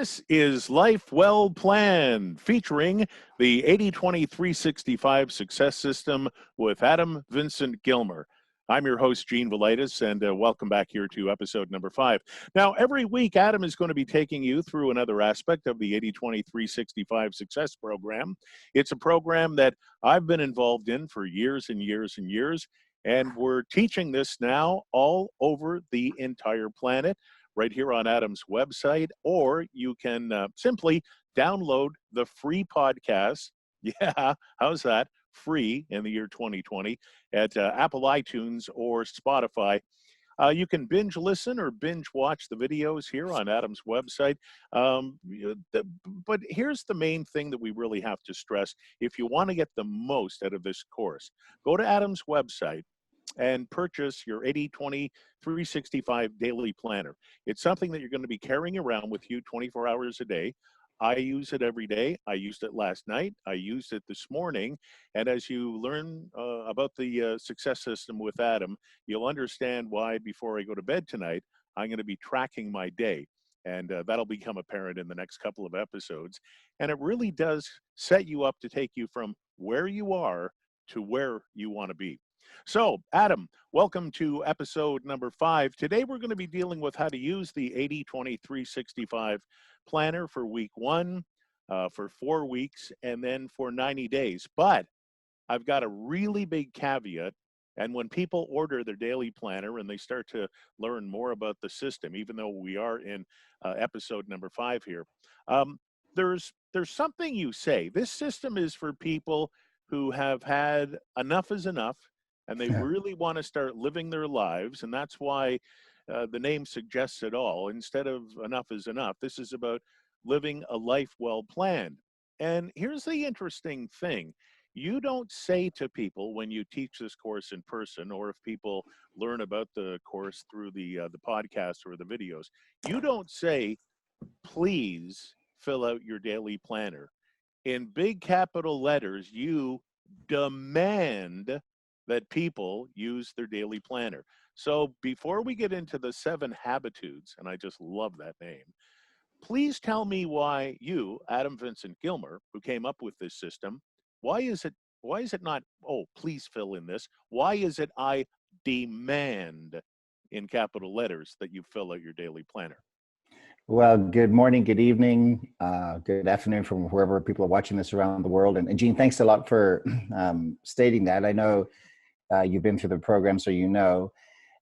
This is Life Well Planned, featuring the 80-20-365 Success System with Adam Vincent Gilmer. I'm your host, Gene Velitis, and welcome back here to episode number 5. Now, every week, Adam is going to be taking you through another aspect of the 80-20-365 Success Program. It's a program that I've been involved in for years and years and years, and we're teaching this now all over the entire planet, right here on Adam's website, or you can simply download the free podcast. Yeah, how's that? Free in the year 2020 at Apple iTunes or Spotify. You can binge listen or binge watch the videos here on Adam's website. But here's the main thing that we really have to stress. If you want to get the most out of this course, go to Adam's website and purchase your 80-20-365 daily planner. It's something that you're going to be carrying around with you 24 hours a day. I use it every day. I used it last night. I used it this morning. And as you learn about the success system with Adam, you'll understand why before I go to bed tonight, I'm going to be tracking my day. And that'll become apparent in the next couple of episodes. And it really does set you up to take you from where you are to where you want to be. So, Adam, welcome to episode number 5. Today, we're going to be dealing with how to use the 80-20-365 planner for week 1, for 4 weeks, and then for 90 days. But I've got a really big caveat. And when people order their daily planner and they start to learn more about the system, even though we are in episode number 5 here, there's something you say. This system is for people who have had enough is enough, and they really want to start living their lives. And that's why the name suggests it all. Instead of enough is enough, this is about living a life well planned. And here's the interesting thing. You don't say to people when you teach this course in person, or if people learn about the course through the podcast or the videos, you don't say, please fill out your daily planner. In big capital letters, you demand that people use their daily planner. So before we get into the 7 Habitudes, and I just love that name, please tell me why you, Adam Vincent Gilmer, who came up with this system, why is it not, oh, please fill in this, why is it I demand in capital letters that you fill out your daily planner? Well, good morning, good evening, good afternoon from wherever people are watching this around the world. And Gene, thanks a lot for stating that. I know you've been through the program, so you know.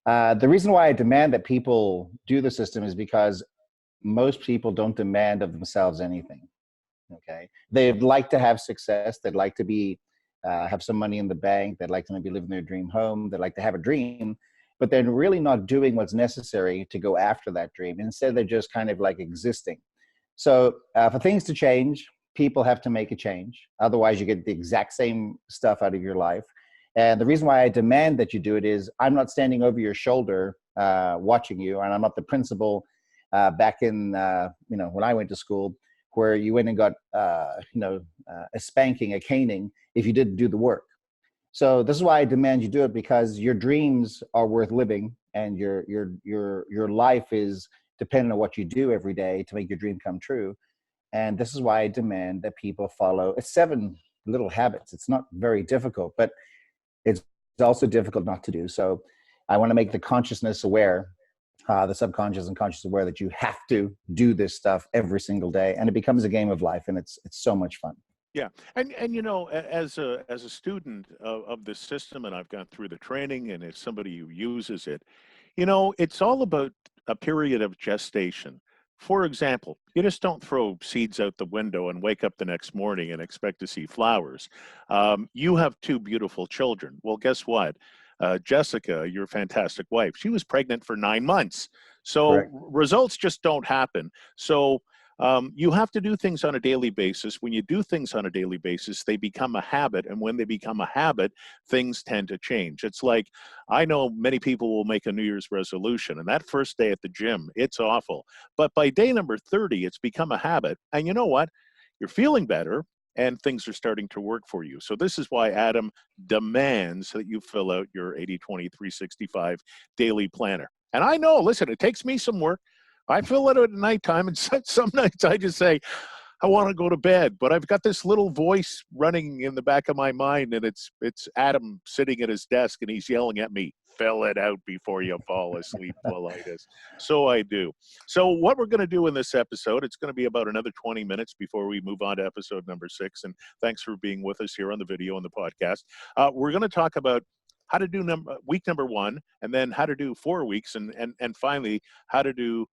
The reason why I demand that people do the system is because most people don't demand of themselves anything, okay? They'd like to have success. They'd like to be, have some money in the bank. They'd like to maybe live in their dream home. They'd like to have a dream, but they're really not doing what's necessary to go after that dream. Instead, they're just kind of like existing. So for things to change, people have to make a change. Otherwise, you get the exact same stuff out of your life. And the reason why I demand that you do it is I'm not standing over your shoulder watching you, and I'm not the principal back in, when I went to school, where you went and got, a spanking, a caning, if you didn't do the work. So this is why I demand you do it, because your dreams are worth living, and your life is dependent on what you do every day to make your dream come true. And this is why I demand that people follow. It's 7 little habits. It's not very difficult, but it's also difficult not to do. So I want to make the consciousness aware, the subconscious and conscious aware, that you have to do this stuff every single day, and it becomes a game of life, and it's so much fun. Yeah, and as a student of this system, and I've gone through the training, and as somebody who uses it, it's all about a period of gestation. For example, you just don't throw seeds out the window and wake up the next morning and expect to see flowers. You have 2 beautiful children. Well, guess what? Jessica, your fantastic wife, she was pregnant for 9 months. So Correct. Results just don't happen. So you have to do things on a daily basis. When you do things on a daily basis, they become a habit. And when they become a habit, things tend to change. It's like, I know many people will make a New Year's resolution, and that first day at the gym, it's awful. But by day number 30, it's become a habit. And you know what? You're feeling better, and things are starting to work for you. So this is why Adam demands that you fill out your 80-20-365 daily planner. And I know, listen, it takes me some work. I feel it at nighttime, and some nights I just say, I want to go to bed, but I've got this little voice running in the back of my mind, and it's Adam sitting at his desk, and he's yelling at me, "Fill it out before you fall asleep, Politis." So I do. So what we're going to do in this episode, it's going to be about another 20 minutes before we move on to episode number 6. And thanks for being with us here on the video and the podcast. We're going to talk about how to do week number 1, and then how to do 4 weeks, and finally how to do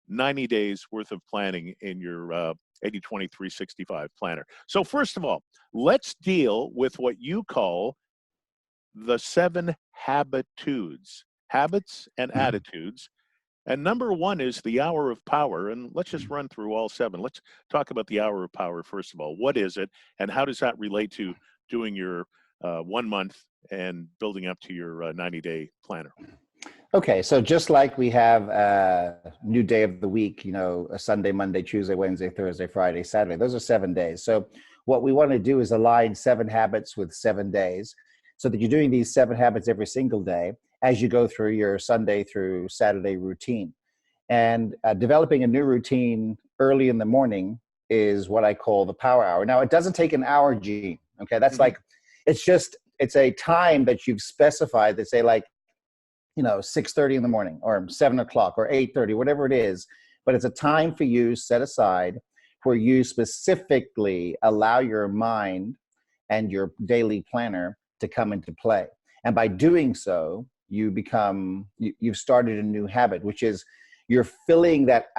90 days worth of planning in your 80/20/365 planner. So first of all, let's deal with what you call the 7 habitudes, habits and attitudes. And number 1 is the hour of power. And let's just run through all 7. Let's talk about the hour of power first of all. What is it, and how does that relate to doing your 1 month and building up to your 90-day planner? Okay, so just like we have a new day of the week, a Sunday, Monday, Tuesday, Wednesday, Thursday, Friday, Saturday, those are 7 days. So what we want to do is align 7 habits with 7 days so that you're doing these 7 habits every single day as you go through your Sunday through Saturday routine. And developing a new routine early in the morning is what I call the power hour. Now, it doesn't take an hour, Gene. Okay, that's like, it's a time that you've specified that say like, 6:30 in the morning or 7 o'clock or 8:30, whatever it is. But it's a time for you set aside where you specifically allow your mind and your daily planner to come into play. And by doing so, you've started a new habit, which is you're filling that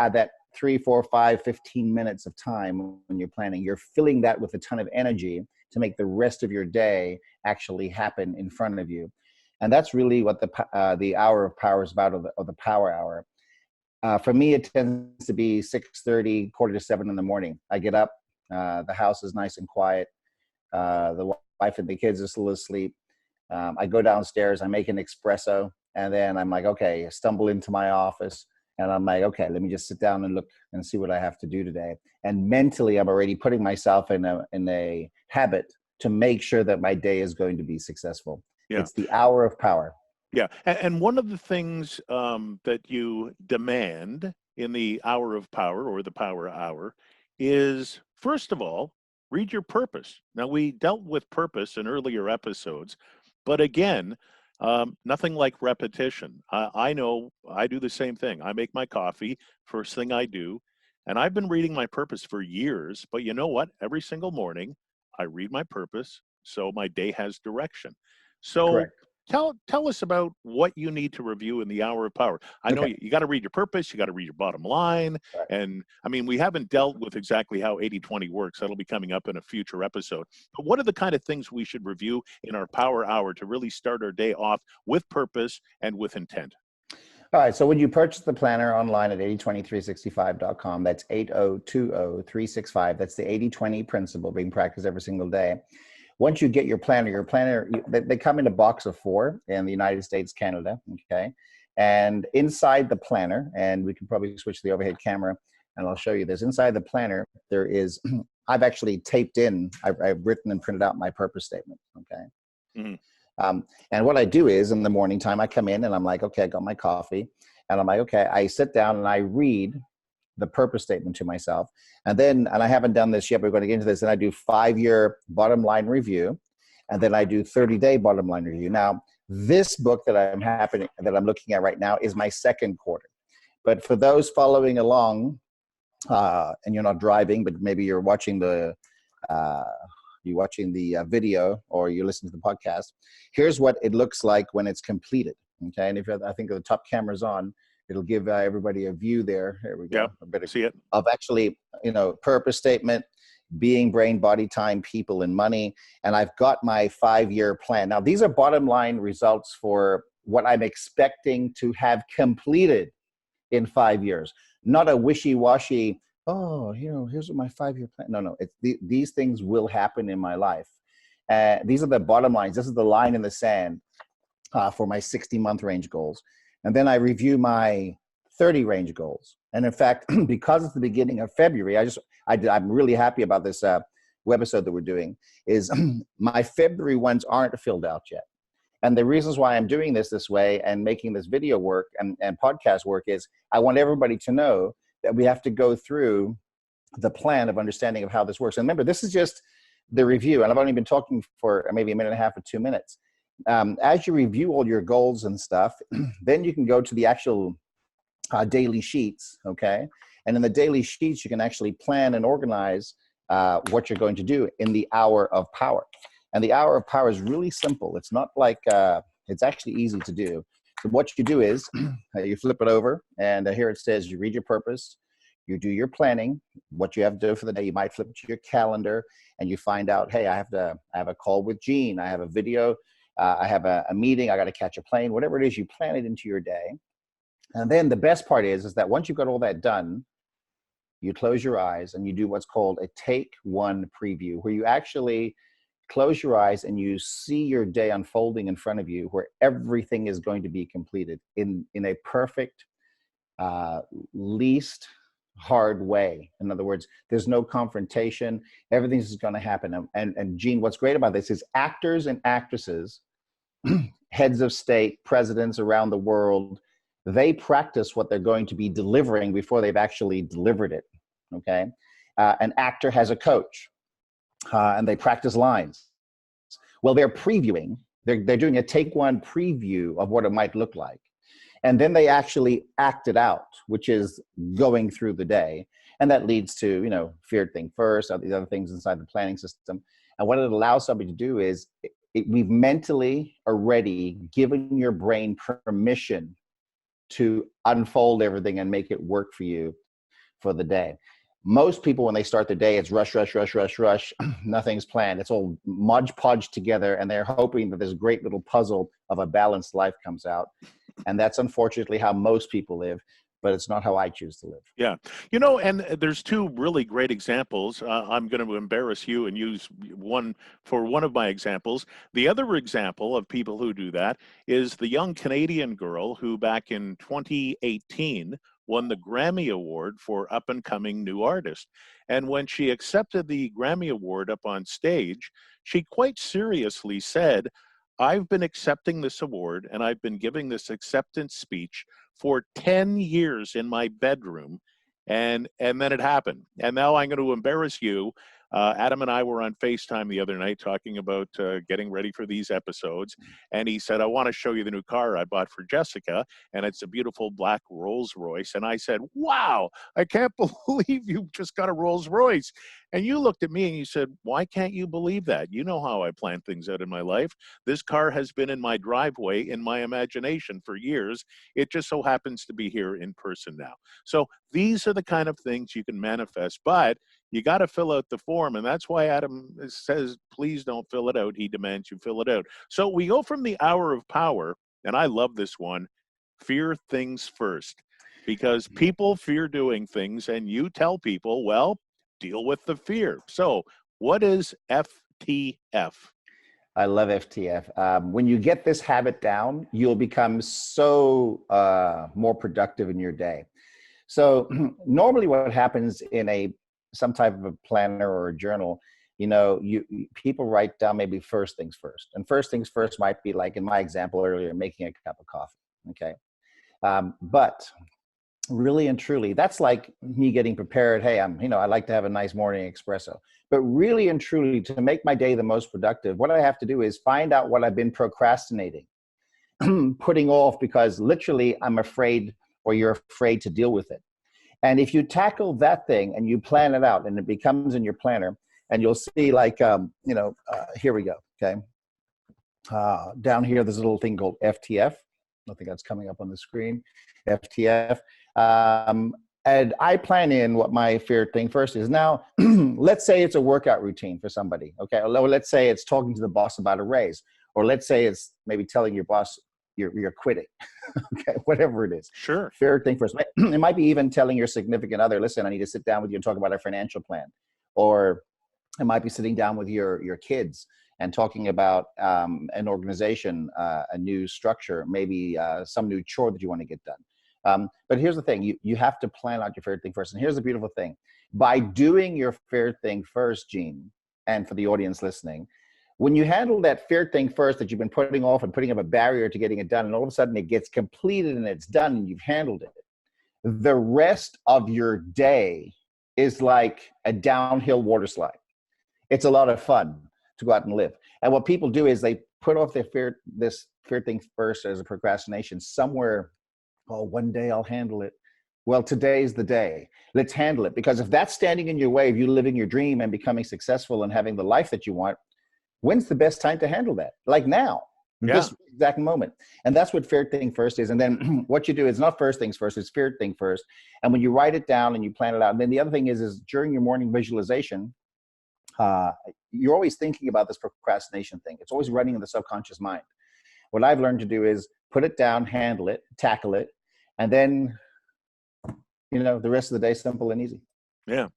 3, 4, 5, 15 minutes of time when you're planning. You're filling that with a ton of energy to make the rest of your day actually happen in front of you. And that's really what the hour of power is about, or the power hour. For me, it tends to be 6:30, 6:45 in the morning. I get up, the house is nice and quiet. The wife and the kids are still asleep. I go downstairs, I make an espresso, and then I'm like, okay, I stumble into my office, and I'm like, okay, let me just sit down and look and see what I have to do today. And mentally, I'm already putting myself in a habit to make sure that my day is going to be successful. Yeah. It's the hour of power. Yeah. And one of the things that you demand in the hour of power, or the power hour, is, first of all, read your purpose. Now, we dealt with purpose in earlier episodes, but again, nothing like repetition. I know I do the same thing. I make my coffee, first thing I do, and I've been reading my purpose for years, but you know what? Every single morning, I read my purpose, so my day has direction. So correct. Tell us about what you need to review in the hour of power. I know you got to read your purpose, you got to read your bottom line. Right. And I mean, we haven't dealt with exactly how 80/20 works. That'll be coming up in a future episode. But what are the kind of things we should review in our power hour to really start our day off with purpose and with intent? All right, so when you purchase the planner online at 80/20/365.com, that's 80/20/365. That's the 80/20 principle being practiced every single day. Once you get your planner, they come in a box of 4 in the United States, Canada, okay? And inside the planner, and we can probably switch the overhead camera, and I'll show you this. Inside the planner, there is, I've actually taped in, I've written and printed out my purpose statement, okay? Mm-hmm. And what I do is, in the morning time, I come in and I'm like, okay, I got my coffee, and I'm like, okay, I sit down and I read the purpose statement to myself. And then, and I haven't done this yet, but we're going to get into this, and I do 5-year bottom line review, and then I do 30-day bottom line review. Now, this book that I'm looking at right now is my second quarter. But for those following along, and you're not driving, but maybe you're watching the video, or you're listening to the podcast, here's what it looks like when it's completed. Okay, and if I think the top camera's on, it'll give everybody a view there. Here we go. Yeah, I better see it. Of actually, purpose statement, being, brain, body, time, people, and money. And I've got my 5-year plan. Now, these are bottom line results for what I'm expecting to have completed in 5 years. Not a wishy-washy, here's what my 5-year plan. No, these things will happen in my life. These are the bottom lines. This is the line in the sand for my 60-month range goals. And then I review my 30 range goals. And in fact, because it's the beginning of February, I'm really happy about this webisode that we're doing, is my February ones aren't filled out yet. And the reasons why I'm doing this way and making this video work and podcast work is I want everybody to know that we have to go through the plan of understanding of how this works. And remember, this is just the review, and I've only been talking for maybe a minute and a half or 2 minutes. As you review all your goals and stuff, then you can go to the actual daily sheets, okay? And in the daily sheets, you can actually plan and organize what you're going to do in the hour of power. And the hour of power is really simple. It's not like, it's actually easy to do. So what you do is you flip it over, and here it says you read your purpose, you do your planning, what you have to do for the day. You might flip to your calendar and you find out, hey, I have a call with Gene, I have a video, I have a meeting, I got to catch a plane, whatever it is, you plan it into your day. And then the best part is that once you've got all that done, you close your eyes and you do what's called a take one preview, where you actually close your eyes and you see your day unfolding in front of you, where everything is going to be completed in a perfect, least hard way. In other words, there's no confrontation. Everything's going to happen. And Gene, what's great about this is actors and actresses, heads of state, presidents around the world, they practice what they're going to be delivering before they've actually delivered it, okay? An actor has a coach, and they practice lines. Well, they're previewing. They're doing a take one preview of what it might look like. And then they actually act it out, which is going through the day. And that leads to, you know, fear think first, all these other things inside the planning system. And what it allows somebody to do is we've mentally already given your brain permission to unfold everything and make it work for you for the day. Most people, when they start their day, it's rush, rush, rush, rush, rush. Nothing's planned. It's all modge podge together, and they're hoping that this great little puzzle of a balanced life comes out. And that's unfortunately how most people live, but it's not how I choose to live. Yeah. You know, and there's two really great examples. I'm going to embarrass you and use one for one of my examples. The other example of people who do that is the young Canadian girl who back in 2018 won the Grammy Award for Up and Coming New Artist. And when she accepted the Grammy Award up on stage, she quite seriously said, I've been accepting this award and I've been giving this acceptance speech for 10 years in my bedroom. And then it happened. And now I'm going to embarrass you. Adam and I were on FaceTime the other night talking about getting ready for these episodes. And he said, I want to show you the new car I bought for Jessica. And it's a beautiful black Rolls Royce. And I said, wow, I can't believe you just got a Rolls Royce. And you looked at me and you said, why can't you believe that? You know how I plan things out in my life. This car has been in my driveway in my imagination for years. It just so happens to be here in person now. So these are the kind of things you can manifest, but you got to fill out the form. And that's why Adam says, please don't fill it out. He demands you fill it out. So we go from the hour of power, and I love this one, fear things first, because people fear doing things, and you tell people, well, deal with the fear. So what is FTF? I love FTF. When you get this habit down, you'll become so more productive in your day. So normally what happens in some type of a planner or a journal, you know, people write down maybe first things first. And first things first might be, like in my example earlier, making a cup of coffee, okay? But really and truly, that's like me getting prepared. Hey, I like to have a nice morning espresso. But really and truly, to make my day the most productive, what I have to do is find out what I've been procrastinating, putting off, because literally I'm afraid, or you're afraid to deal with it. And if you tackle that thing and you plan it out and it becomes in your planner, and you'll see, like, here we go, okay? Down here, there's a little thing called FTF. I think that's coming up on the screen, FTF. And I plan in what my fear thing first is. Now, let's say it's a workout routine for somebody, okay? Or let's say it's talking to the boss about a raise. Or let's say it's maybe telling your boss you're quitting, okay? Whatever it is. Sure. Fear thing first. It might be even telling your significant other, listen, I need to sit down with you and talk about our financial plan. Or it might be sitting down with your kids and talking about an organization, a new structure, maybe some new chore that you want to get done. But here's the thing, you have to plan out your favorite thing first. And here's the beautiful thing. By doing your favorite thing first, Gene, and for the audience listening, When you handle that fear thing first that you've been putting off and putting up a barrier to getting it done, and all of a sudden it gets completed and it's done and you've handled it, the rest of your day is like a downhill water slide. It's a lot of fun to go out and live. And what people do is they put off this fear thing first as a procrastination somewhere. Oh, one day I'll handle it. Well, today's the day. Let's handle it. Because if that's standing in your way of you living your dream and becoming successful and having the life that you want, when's the best time to handle that? Like now, this exact moment. And that's what fear thing first is. And then what you do is not first things first, it's fear thing first. And when you write it down and you plan it out, and then the other thing is during your morning visualization, you're always thinking about this procrastination thing. It's always running in the subconscious mind. What I've learned to do is put it down, handle it, tackle it, and then, the rest of the day, simple and easy. Yeah.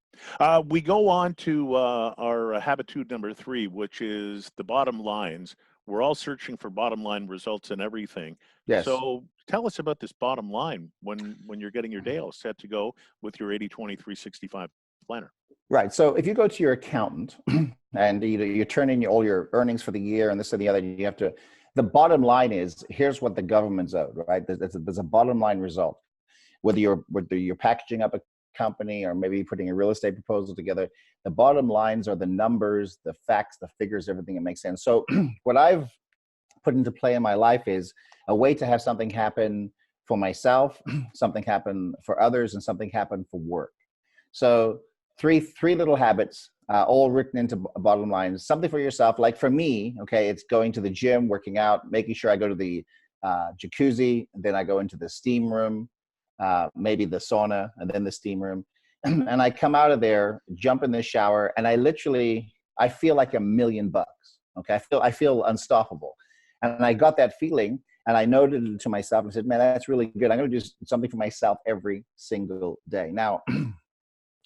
We go on to our habitude number 3, which is the bottom lines. We're all searching for bottom line results in everything. Yes. So tell us about this bottom line when you're getting your day all set to go with your 80/20/365 planner. Right. So if you go to your accountant and you turn in all your earnings for the year and this and the other, you have to, the bottom line is, here's what the government's owed, right? There's a bottom line result. Whether you're packaging up a company or maybe putting a real estate proposal together, the bottom lines are the numbers, the facts, the figures, everything that makes sense. So what I've put into play in my life is a way to have something happen for myself, something happen for others, and something happen for work. So three little habits, all written into bottom lines. Something for yourself, like for me, okay, it's going to the gym, working out, making sure I go to the jacuzzi, and then I go into the steam room, maybe the sauna, and then the steam room. And I come out of there, jump in the shower, and I feel like $1,000,000. Okay, I feel unstoppable. And I got that feeling, and I noted it to myself and said, man, that's really good. I'm going to do something for myself every single day. Now,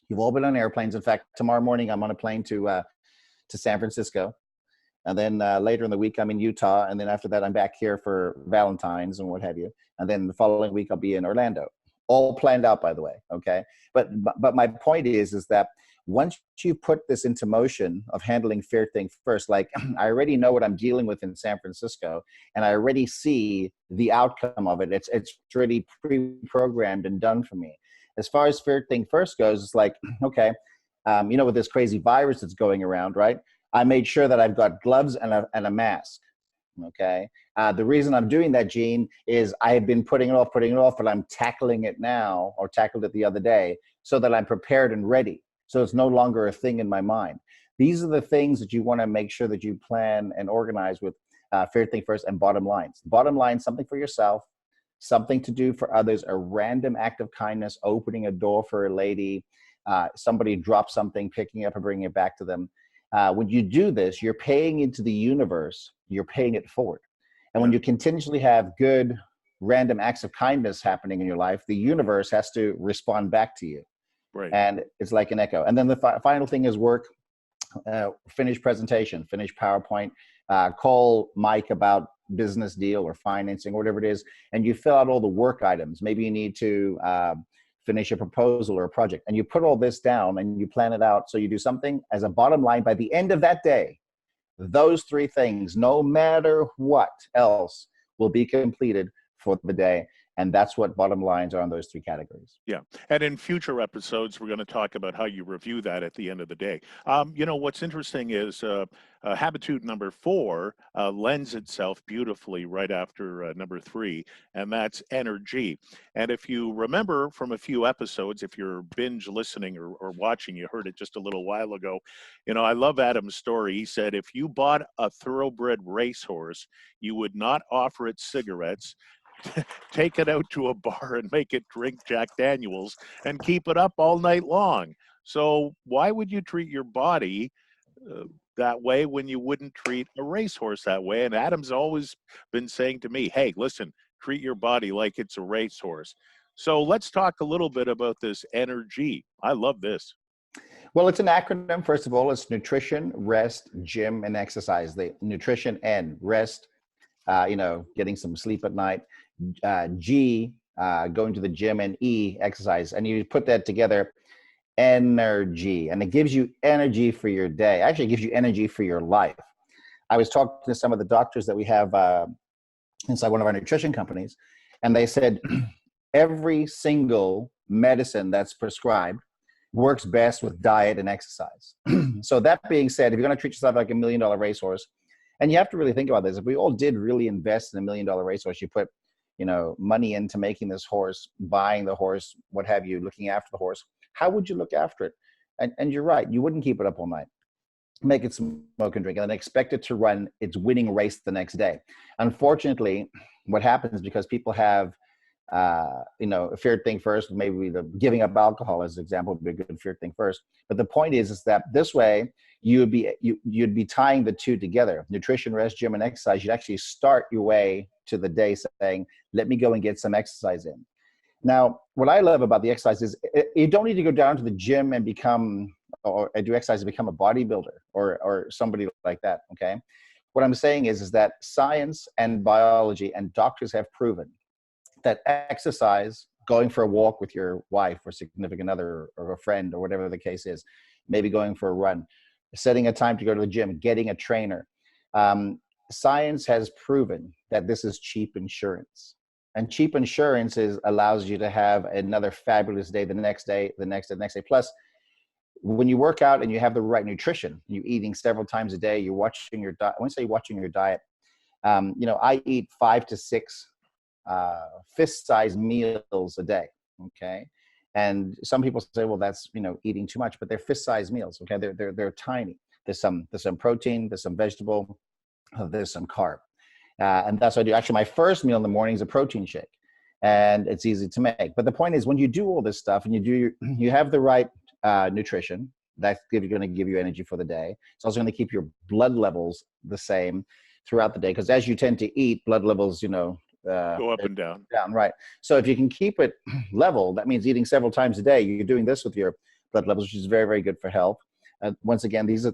you've all been on airplanes. In fact, tomorrow morning I'm on a plane to San Francisco, and then later in the week I'm in Utah, and then after that I'm back here for Valentine's and what have you, and then the following week I'll be in Orlando. All planned out, by the way. Okay, but my point is that once you put this into motion of handling fear thing first, like I already know what I'm dealing with in San Francisco, and I already see the outcome of it. It's already pre-programmed and done for me. As far as fear thing first goes, it's like, okay, with this crazy virus that's going around, right? I made sure that I've got gloves and a mask. Okay. The reason I'm doing that, Gene, is I have been putting it off, but I'm tackling it now, or tackled it the other day, so that I'm prepared and ready. So it's no longer a thing in my mind. These are the things that you want to make sure that you plan and organize with fear thing first and bottom lines. Bottom line, something for yourself, something to do for others, a random act of kindness, opening a door for a lady, somebody drops something, picking it up and bringing it back to them. When you do this, you're paying into the universe, you're paying it forward. And when you continuously have good random acts of kindness happening in your life, the universe has to respond back to you. Right. And it's like an echo. And then the final thing is work, finish presentation, finish PowerPoint, call Mike about business deal or financing or whatever it is, and you fill out all the work items. Maybe you need to finish a proposal or a project, and you put all this down and you plan it out. So you do something as a bottom line by the end of that day. Those 3 things, no matter what else, will be completed for the day. And that's what bottom lines are on those 3 categories. Yeah. And in future episodes, we're going to talk about how you review that at the end of the day. What's interesting is habitude number 4 lends itself beautifully right after number 3, and that's energy. And if you remember from a few episodes, if you're binge listening or watching, you heard it just a little while ago. I love Adam's story. He said, if you bought a thoroughbred racehorse, you would not offer it cigarettes, take it out to a bar and make it drink Jack Daniels and keep it up all night long. So why would you treat your body that way when you wouldn't treat a racehorse that way? And Adam's always been saying to me, hey, listen, treat your body like it's a racehorse. So let's talk a little bit about this energy. I love this. Well, it's an acronym. First of all, it's nutrition, rest, gym, and exercise. The nutrition, N, rest, getting some sleep at night. G, going to the gym, and E, exercise. And you put that together, energy. And it gives you energy for your day. Actually, it gives you energy for your life. I was talking to some of the doctors that we have inside one of our nutrition companies, and they said every single medicine that's prescribed works best with diet and exercise. So that being said, if you're going to treat yourself like $1 million racehorse, and you have to really think about this, if we all did really invest in $1 million racehorse, you put, money into making this horse, buying the horse, what have you, looking after the horse, how would you look after it? And you're right, you wouldn't keep it up all night, make it smoke and drink, and then expect it to run its winning race the next day. Unfortunately, what happens, because people have a feared thing first, maybe the giving up alcohol as an example would be a good feared thing first. But the point is that this way you'd be tying the two together: nutrition, rest, gym, and exercise. You'd actually start your way to the day saying, let me go and get some exercise in. Now, what I love about the exercise is you don't need to go down to the gym and become, or do exercise to become a bodybuilder or somebody like that, okay? What I'm saying is that science and biology and doctors have proven that exercise, going for a walk with your wife or significant other or a friend or whatever the case is, maybe going for a run, setting a time to go to the gym, getting a trainer. Science has proven that this is cheap insurance. And cheap insurance allows you to have another fabulous day, the next day, the next day, the next day. Plus, when you work out and you have the right nutrition, you're eating several times a day, you're watching your diet. When I say watching your diet, I eat 5 to 6 fist-sized meals a day, okay? And some people say, well, that's, eating too much, but they're fist-sized meals, okay? They're tiny. There's some protein, there's some vegetable, there's some carb. And that's what I do. Actually, my first meal in the morning is a protein shake, and it's easy to make. But the point is, when you do all this stuff and you have the right nutrition, that's going to give you energy for the day. It's also going to keep your blood levels the same throughout the day, because as you tend to eat, blood levels, go up and down. Right. So if you can keep it level, that means eating several times a day. You're doing this with your blood levels, which is very, very good for health. Once again, this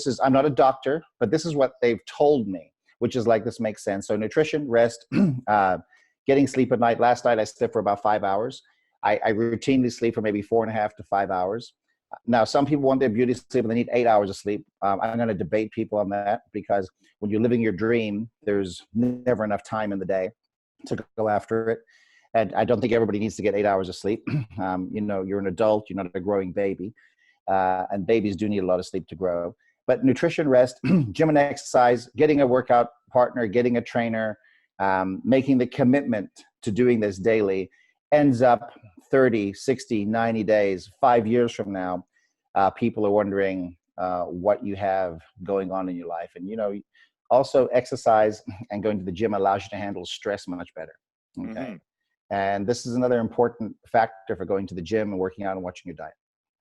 is I'm not a doctor, but this is what they've told me, which is like, this makes sense. So nutrition, rest, getting sleep at night. Last night I slept for about 5 hours. I routinely sleep for maybe 4.5 to 5 hours. Now, some people want their beauty sleep and they need 8 hours of sleep. I'm going to debate people on that, because when you're living your dream, there's never enough time in the day to go after it. And I don't think everybody needs to get 8 hours of sleep. You're an adult, you're not a growing baby. And babies do need a lot of sleep to grow. But nutrition, rest, gym and exercise, getting a workout partner, getting a trainer, making the commitment to doing this daily ends up 30, 60, 90 days, 5 years from now, people are wondering what you have going on in your life. And, also exercise and going to the gym allows you to handle stress much better. Okay. Mm-hmm. And this is another important factor for going to the gym and working out and watching your diet.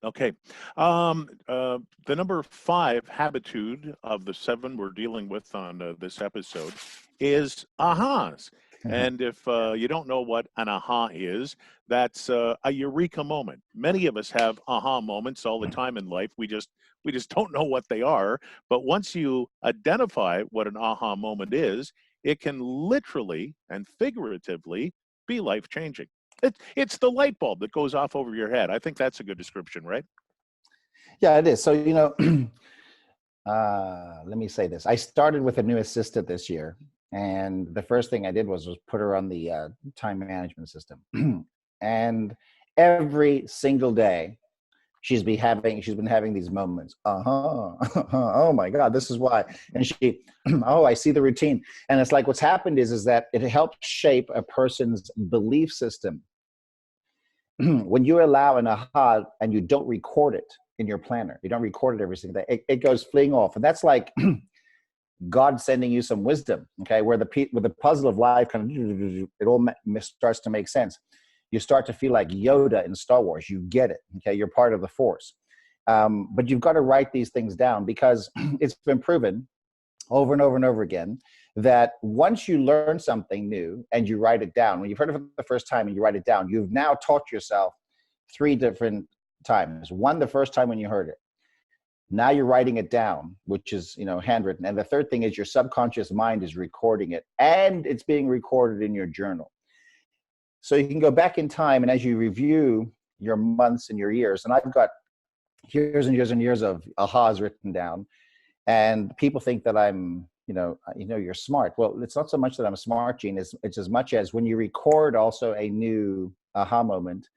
Okay. The number 5 habitude of the 7 we're dealing with on this episode is ahas. And if you don't know what an aha is, that's a eureka moment. Many of us have aha moments all the time in life. We just don't know what they are. But once you identify what an aha moment is, it can literally and figuratively be life-changing. It's the light bulb that goes off over your head. I think that's a good description, right? Yeah, it is. So, let me say this. I started with a new assistant this year. And the first thing I did was put her on the time management system. And every single day, she's been having these moments. Oh my God, this is why. And she, I see the routine. And it's like, what's happened is that it helps shape a person's belief system. When you allow an aha and you don't record it in your planner, you don't record it every single day, it goes fleeing off. And that's like God sending you some wisdom, okay, where the puzzle of life kind of, it all starts to make sense. You start to feel like Yoda in Star Wars. You get it, okay? You're part of the Force. But you've got to write these things down, because it's been proven over and over and over again that once you learn something new and you write it down, when you've heard it for the first time and you write it down, you've now taught yourself 3 different times. One, the first time when you heard it. Now you're writing it down, which is, handwritten. And the third thing is your subconscious mind is recording it, and it's being recorded in your journal. So you can go back in time, and as you review your months and your years, and I've got years and years and years of ahas written down, and people think that I'm you're smart. Well, it's not so much that I'm smart, Gene. It's as much as when you record also a new aha moment,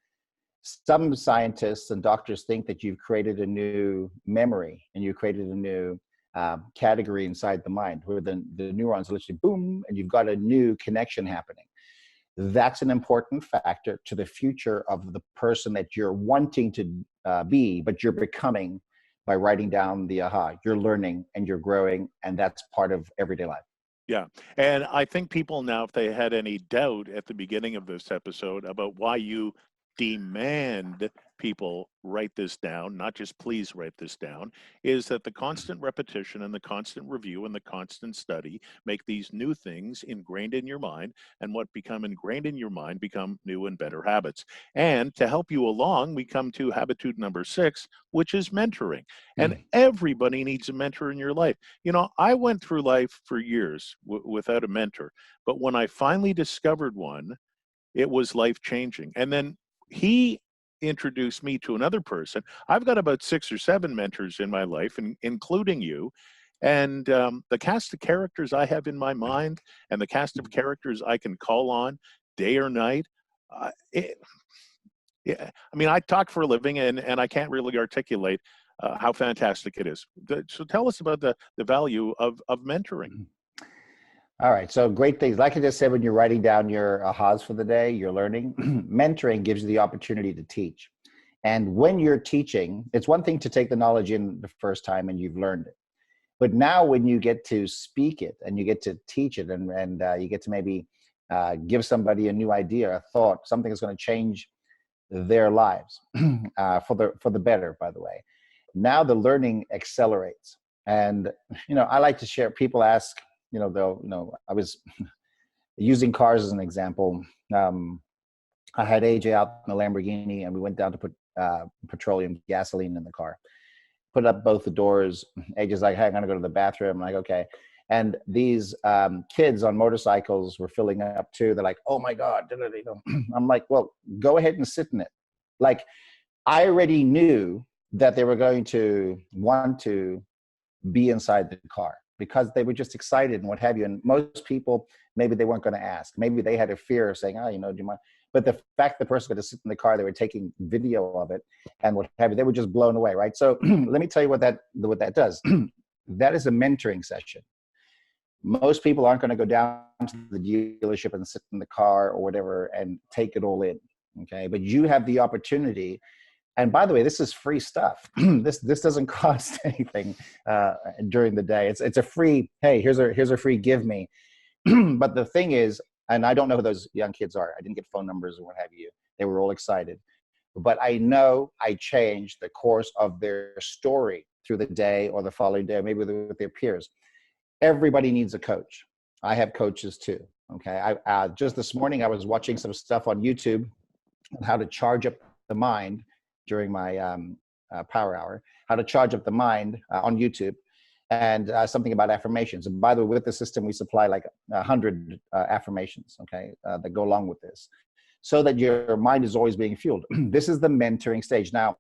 some scientists and doctors think that you've created a new memory and you created a new category inside the mind where the neurons literally boom, and you've got a new connection happening. That's an important factor to the future of the person that you're wanting to be, but you're becoming by writing down the aha. You're learning and you're growing, and that's part of everyday life. Yeah. And I think people now, if they had any doubt at the beginning of this episode about why you demand people write this down, not just please write this down, is that the constant repetition and the constant review and the constant study make these new things ingrained in your mind. And what become ingrained in your mind become new and better habits. And to help you along, we come to habitude number 6, which is mentoring. And everybody needs a mentor in your life. I went through life for years without a mentor, but when I finally discovered one, it was life changing. And then he introduced me to another person. I've got about 6 or 7 mentors in my life, including you. And the cast of characters I have in my mind and the cast of characters I can call on day or night, yeah, I mean, I talk for a living, and I can't really articulate how fantastic it is. So tell us about the value of mentoring. All right. So great things. Like I just said, when you're writing down your ahas for the day, you're learning. Mentoring gives you the opportunity to teach. And when you're teaching, it's one thing to take the knowledge in the first time and you've learned it. But now when you get to speak it and you get to teach it and you get to maybe give somebody a new idea, a thought, something that's going to change their lives for the better, by the way. Now the learning accelerates. And, I like to share, people ask, I was using cars as an example. I had AJ out in a Lamborghini and we went down to put petroleum gasoline in the car, put up both the doors. AJ's like, hey, I'm going to go to the bathroom. I'm like, okay. And these kids on motorcycles were filling up too. They're like, oh my God. I'm like, well, go ahead and sit in it. Like, I already knew that they were going to want to be inside the car because they were just excited and what have you. And most people, maybe they weren't going to ask. Maybe they had a fear of saying, do you mind? But the fact the person got to sit in the car, they were taking video of it and what have you, they were just blown away, right? So let me tell you what that does. That is a mentoring session. Most people aren't going to go down to the dealership and sit in the car or whatever and take it all in, okay? But you have the opportunity. And by the way, this is free stuff. This doesn't cost anything during the day. It's a free, hey, here's a free give me. But the thing is, and I don't know who those young kids are. I didn't get phone numbers or what have you. They were all excited. But I know I changed the course of their story through the day or the following day, maybe with their peers. Everybody needs a coach. I have coaches too. Okay. Just this morning, I was watching some stuff on YouTube on how to charge up the mind during my power hour, how to charge up the mind on YouTube, and something about affirmations. And by the way, with the system, we supply like 100 affirmations, okay, that go along with this, so that your mind is always being fueled. This is the mentoring stage. Now,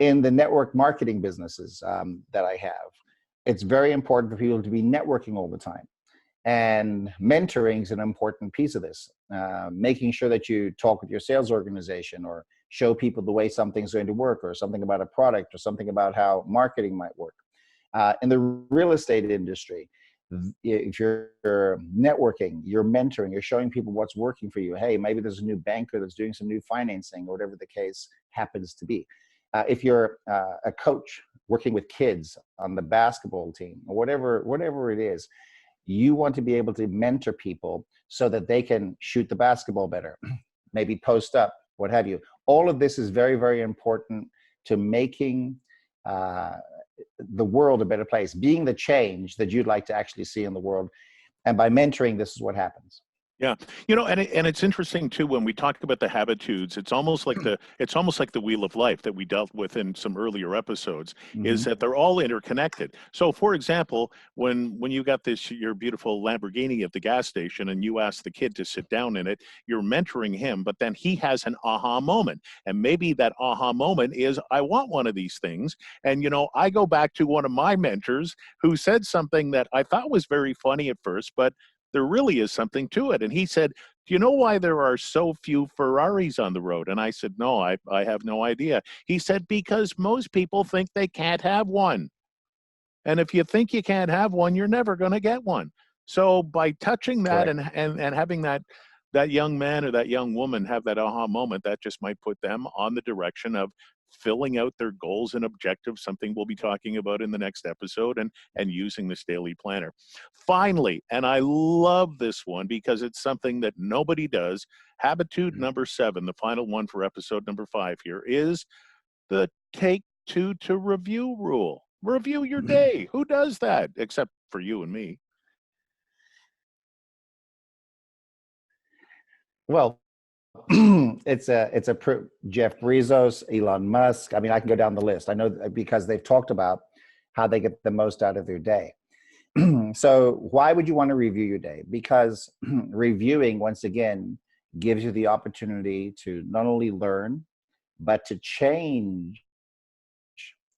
in the network marketing businesses that I have, it's very important for people to be networking all the time. And mentoring is an important piece of this, making sure that you talk with your sales organization or show people the way something's going to work or something about a product or something about how marketing might work. In the real estate industry, if you're networking, you're mentoring, you're showing people what's working for you. Hey, maybe there's a new banker that's doing some new financing or whatever the case happens to be. If you're a coach working with kids on the basketball team or whatever it is, you want to be able to mentor people so that they can shoot the basketball better, maybe post up, what have you. All of this is very, very important to making the world a better place, being the change that you'd like to actually see in the world. And by mentoring, this is what happens. Yeah, and it's interesting too when we talk about the habitudes. It's almost like the wheel of life that we dealt with in some earlier episodes. Is Hmm. that they're all interconnected. So, for example, when you got this your beautiful Lamborghini at the gas station and you ask the kid to sit down in it, you're mentoring him, but then he has an aha moment, and maybe that aha moment is I want one of these things. And I go back to one of my mentors who said something that I thought was very funny at first, but there really is something to it. And he said, "Do you know why there are so few Ferraris on the road?" And I said, "No, I have no idea." He said, "Because most people think they can't have one. And if you think you can't have one, you're never going to get one." So by touching that Correct. and having that young man or that young woman have that aha moment, that just might put them on the direction of filling out their goals and objectives, something we'll be talking about in the next episode, and using this daily planner. Finally, and I love this one because it's something that nobody does, habitude number 7, the final one for episode number 5 here, is the take two to review rule. Review your day. Who does that except for you and me? Well, Jeff Bezos, Elon Musk. I mean, I can go down the list. I know because they've talked about how they get the most out of their day. So why would you want to review your day? Because reviewing, once again, gives you the opportunity to not only learn, but to change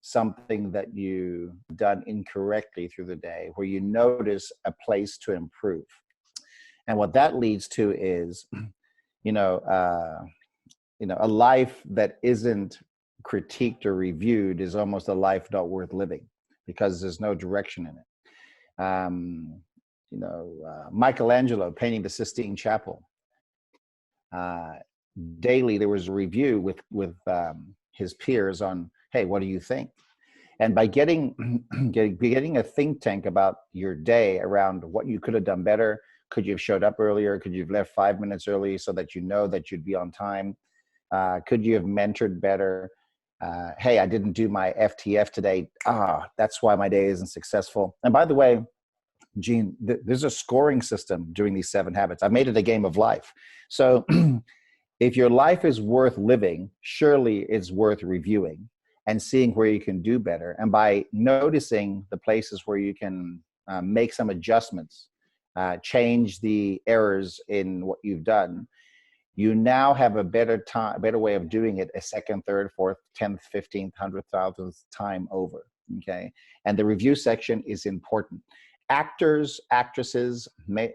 something that you done incorrectly through the day, where you notice a place to improve. And what that leads to is, you know, uh, a life that isn't critiqued or reviewed is almost a life not worth living because there's no direction in it. Michelangelo painting the Sistine Chapel. Uh, Daily, there was a review with his peers on, hey, what do you think? And by getting a think tank about your day around what you could have done better, could you have showed up earlier? Could you have left 5 minutes early so that you know that you'd be on time? Could you have mentored better? Hey, I didn't do my FTF today. That's why my day isn't successful. And by the way, Gene, there's a scoring system during these 7 habits. I made it a game of life. So if your life is worth living, surely it's worth reviewing and seeing where you can do better. And by noticing the places where you can make some adjustments, change the errors in what you've done, you now have a better way of doing it a second, third, fourth, 10th, 15th, 100,000th time over. Okay. And the review section is important. Actors, actresses,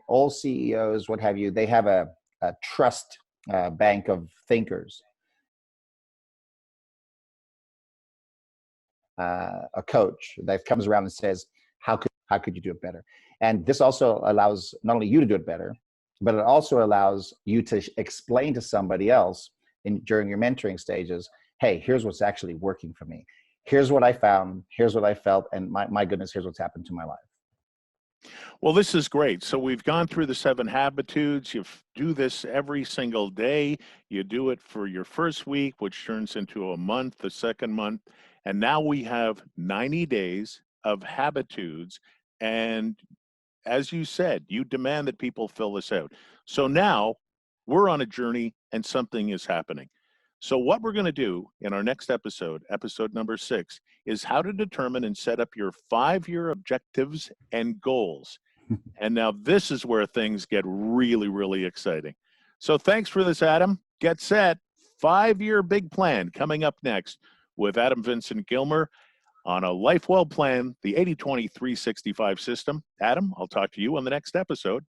all CEOs, what have you, they have a trust bank of thinkers, a coach that comes around and says, how could you do it better? And this also allows not only you to do it better, but it also allows you to explain to somebody else during your mentoring stages, hey, here's what's actually working for me. Here's what I found. Here's what I felt. And my goodness, here's what's happened to my life. Well, this is great. So we've gone through the 7 habitudes. You do this every single day. You do it for your first week, which turns into a month, the second month. And now we have 90 days of habitudes. And as you said, you demand that people fill this out. So now we're on a journey and something is happening. So what we're going to do in our next episode, episode number 6, is how to determine and set up your 5-year objectives and goals. And now this is where things get really, really exciting. So thanks for this, Adam. Get set. 5-year big plan coming up next with Adam Vincent Gilmer on a life well planned, the 80-20-365 system. Adam, I'll talk to you on the next episode.